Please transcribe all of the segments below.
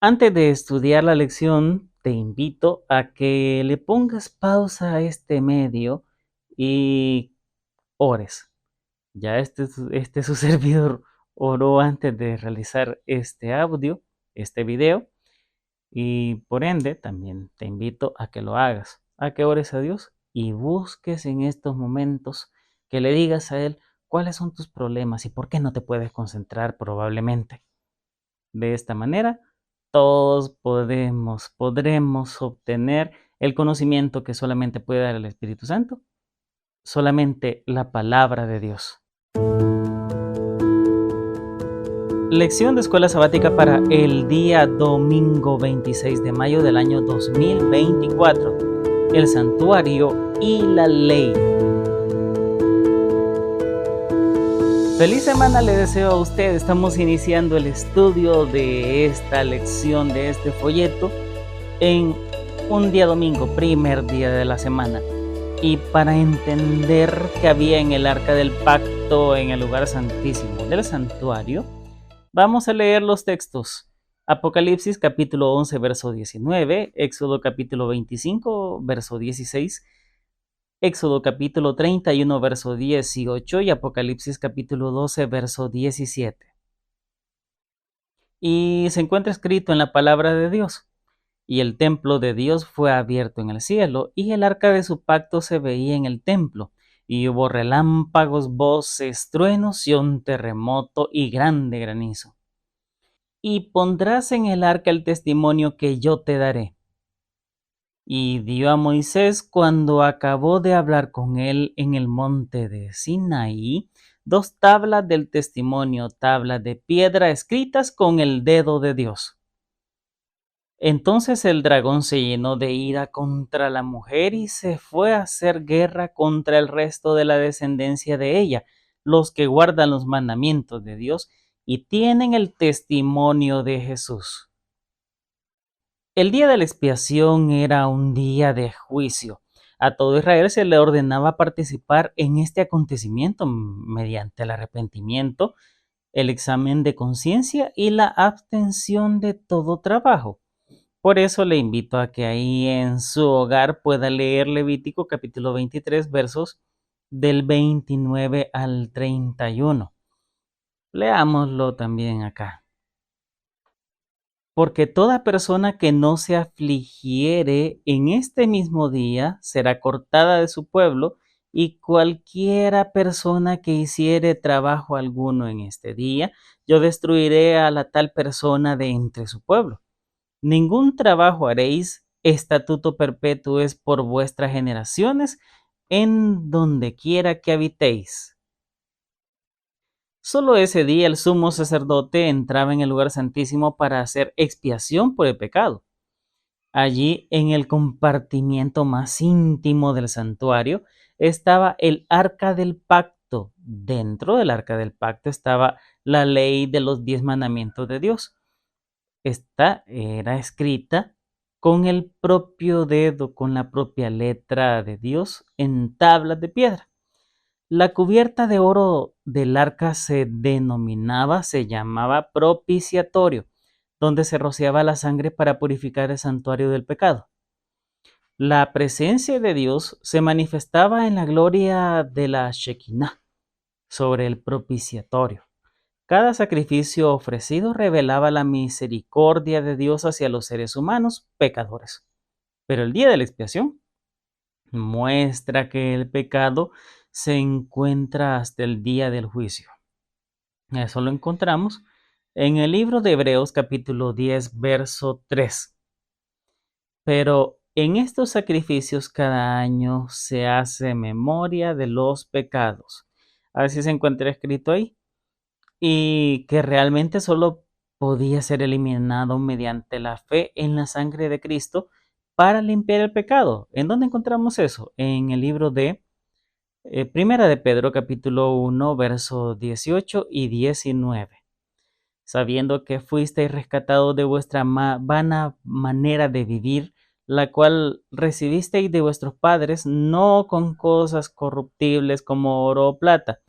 Antes de estudiar la lección, te invito a que le pongas pausa a este medio y ores. Ya su servidor oró antes de realizar este audio, este video, y por ende también te invito a que lo hagas, a que ores a Dios y busques en estos momentos que le digas a Él cuáles son tus problemas y por qué no te puedes concentrar probablemente. De esta manera, todos podremos obtener el conocimiento que solamente puede dar el Espíritu Santo, solamente la palabra de Dios. Lección de escuela sabática para el día domingo 26 de mayo del año 2024. El santuario y la ley. Feliz semana le deseo a usted. Estamos iniciando el estudio de esta lección, de este folleto, en un día domingo, primer día de la semana. Y para entender qué había en el arca del pacto, en el lugar santísimo del santuario, vamos a leer los textos. Apocalipsis capítulo 11, verso 19, Éxodo capítulo 25, verso 16, Éxodo capítulo 31, verso 18 y Apocalipsis capítulo 12, verso 17. Y se encuentra escrito en la palabra de Dios. Y el templo de Dios fue abierto en el cielo, y el arca de su pacto se veía en el templo. Y hubo relámpagos, voces, truenos y un terremoto y grande granizo. Y pondrás en el arca el testimonio que yo te daré. Y dio a Moisés, cuando acabó de hablar con él en el monte de Sinaí, 2 tablas del testimonio, tablas de piedra escritas con el dedo de Dios. Entonces el dragón se llenó de ira contra la mujer y se fue a hacer guerra contra el resto de la descendencia de ella, los que guardan los mandamientos de Dios y tienen el testimonio de Jesús. El día de la expiación era un día de juicio. A todo Israel se le ordenaba participar en este acontecimiento mediante el arrepentimiento, el examen de conciencia y la abstención de todo trabajo. Por eso le invito a que ahí en su hogar pueda leer Levítico capítulo 23 versos del 29 al 31. Leámoslo también acá. Porque toda persona que no se afligiere en este mismo día será cortada de su pueblo, y cualquiera persona que hiciere trabajo alguno en este día, yo destruiré a la tal persona de entre su pueblo. Ningún trabajo haréis, estatuto perpetuo es por vuestras generaciones, en donde quiera que habitéis. Solo ese día el sumo sacerdote entraba en el lugar santísimo para hacer expiación por el pecado. Allí, en el compartimiento más íntimo del santuario, estaba el arca del pacto. Dentro del arca del pacto estaba la ley de los 10 mandamientos de Dios. Esta era escrita con el propio dedo, con la propia letra de Dios en tablas de piedra. La cubierta de oro del arca se llamaba propiciatorio, donde se rociaba la sangre para purificar el santuario del pecado. La presencia de Dios se manifestaba en la gloria de la Shekinah sobre el propiciatorio. Cada sacrificio ofrecido revelaba la misericordia de Dios hacia los seres humanos pecadores. Pero el día de la expiación muestra que el pecado se encuentra hasta el día del juicio. Eso lo encontramos en el libro de Hebreos capítulo 10, verso 3. Pero en estos sacrificios cada año se hace memoria de los pecados. A ver si se encuentra escrito ahí. Y que realmente solo podía ser eliminado mediante la fe en la sangre de Cristo para limpiar el pecado. ¿En dónde encontramos eso? En el libro de Primera de Pedro, capítulo 1, versos 18 y 19. Sabiendo que fuisteis rescatados de vuestra vana manera de vivir, la cual recibisteis de vuestros padres, no con cosas corruptibles como oro o plata,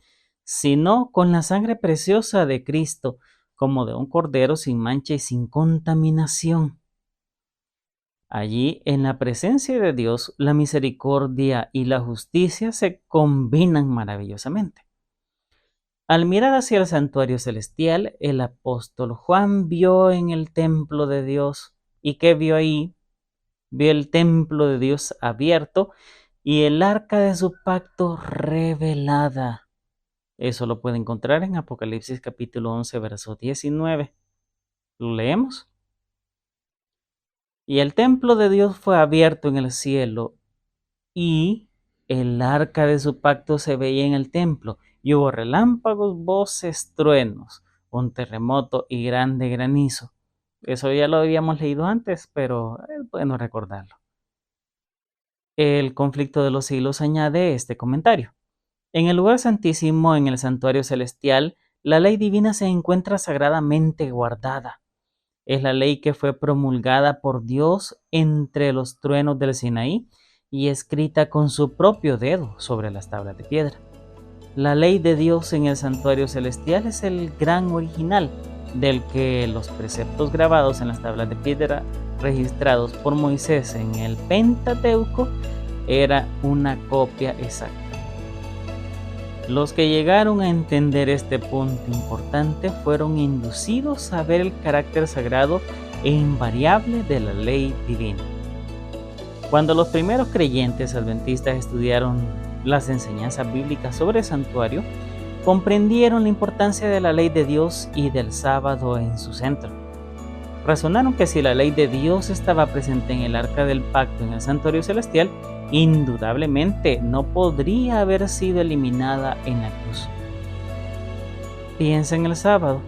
sino con la sangre preciosa de Cristo, como de un cordero sin mancha y sin contaminación. Allí, en la presencia de Dios, la misericordia y la justicia se combinan maravillosamente. Al mirar hacia el santuario celestial, el apóstol Juan vio en el templo de Dios. ¿Y qué vio ahí? Vio el templo de Dios abierto y el arca de su pacto revelada. Eso lo puede encontrar en Apocalipsis capítulo 11, verso 19. ¿Lo leemos? Y el templo de Dios fue abierto en el cielo y el arca de su pacto se veía en el templo. Y hubo relámpagos, voces, truenos, un terremoto y grande granizo. Eso ya lo habíamos leído antes, pero es bueno recordarlo. El conflicto de los siglos añade este comentario. En el lugar santísimo, en el santuario celestial, la ley divina se encuentra sagradamente guardada. Es la ley que fue promulgada por Dios entre los truenos del Sinaí y escrita con su propio dedo sobre las tablas de piedra. La ley de Dios en el santuario celestial es el gran original, del que los preceptos grabados en las tablas de piedra registrados por Moisés en el Pentateuco era una copia exacta. Los que llegaron a entender este punto importante fueron inducidos a ver el carácter sagrado e invariable de la ley divina. Cuando los primeros creyentes adventistas estudiaron las enseñanzas bíblicas sobre el santuario, comprendieron la importancia de la ley de Dios y del sábado en su centro. Razonaron que si la ley de Dios estaba presente en el arca del pacto en el santuario celestial, indudablemente no podría haber sido eliminada en la cruz. Piensa en el sábado,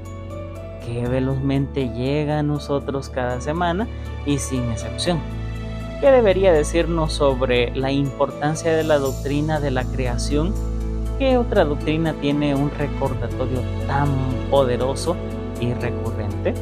que velozmente llega a nosotros cada semana y sin excepción. ¿Qué debería decirnos sobre la importancia de la doctrina de la creación? ¿Qué otra doctrina tiene un recordatorio tan poderoso y recurrente?